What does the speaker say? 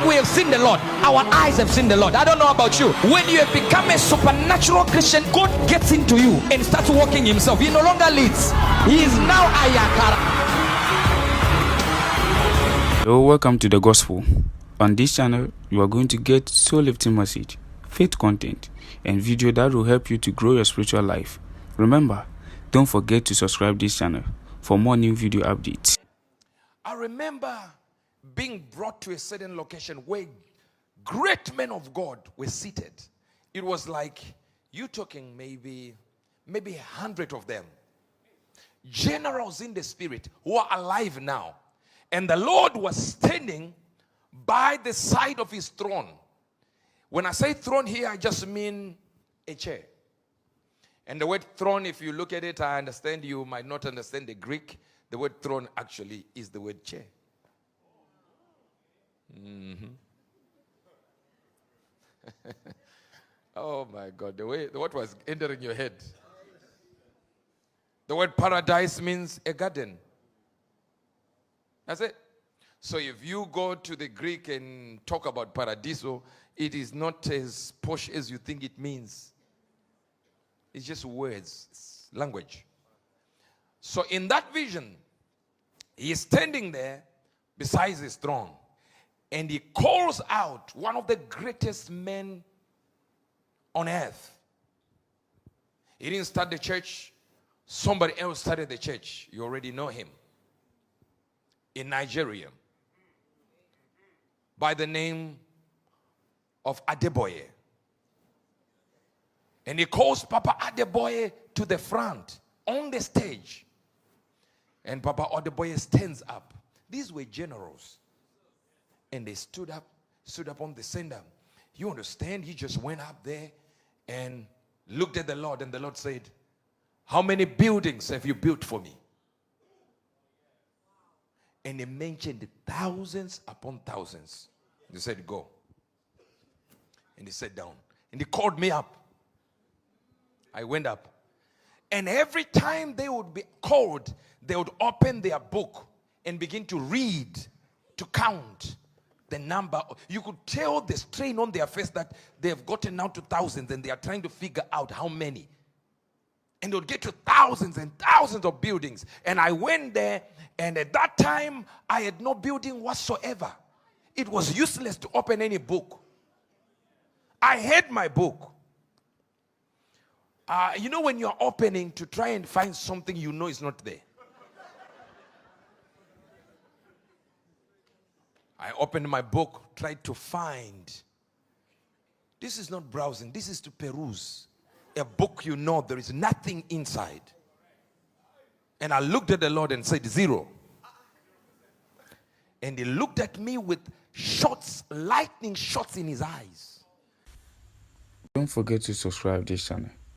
we have seen the Lord. Our eyes have seen the Lord. I don't know about you. When you have become a supernatural Christian, God gets into you and starts walking himself. He no longer leads. He is now Ayakara. Hello, welcome to the gospel. On this channel, you are going to get soul lifting message, faith content, and video that will help you to grow your spiritual life. Remember, don't forget to subscribe this channel for more new video updates. I remember being brought to a certain location where great men of God were seated. It was like you talking maybe 100 of them. Generals in the spirit who are alive now. And the Lord was standing by the side of his throne. When I say throne here, I just mean a chair. And the word throne, if you look at it, I understand you might not understand the Greek. The word throne actually is the word chair. Oh my God, what was entering your head? The word paradise means a garden. That's it. So if you go to the Greek and talk about paradiso, it is not as posh as you think it means. It's just words, it's language. So in that vision, he is standing there beside his throne. And he calls out one of the greatest men on earth. He didn't start the church. Somebody else started the church. You already know him. In Nigeria, by the name of Adeboye. And he calls Papa Adeboye to the front on the stage. And Papa Adeboye stands up. These were generals. And they stood up on the center. You understand? He just went up there and looked at the Lord. And the Lord said, "How many buildings have you built for me?" And he mentioned thousands upon thousands. He said, "Go." And he sat down. And he called me up. I went up. And every time they would be called, they would open their book and begin to read, to count the number. You could tell the strain on their face that they have gotten now to thousands and they are trying to figure out how many. And they would get to thousands and thousands of buildings. And I went there, and at that time, I had no building whatsoever. It was useless to open any book. I had my book. You know when you're opening to try and find something you know is not there. I opened my book, tried to find. This is not browsing, this is to peruse. A book you know there is nothing inside. And I looked at the Lord and said, "Zero." And he looked at me with lightning shots in his eyes. Don't forget to subscribe this channel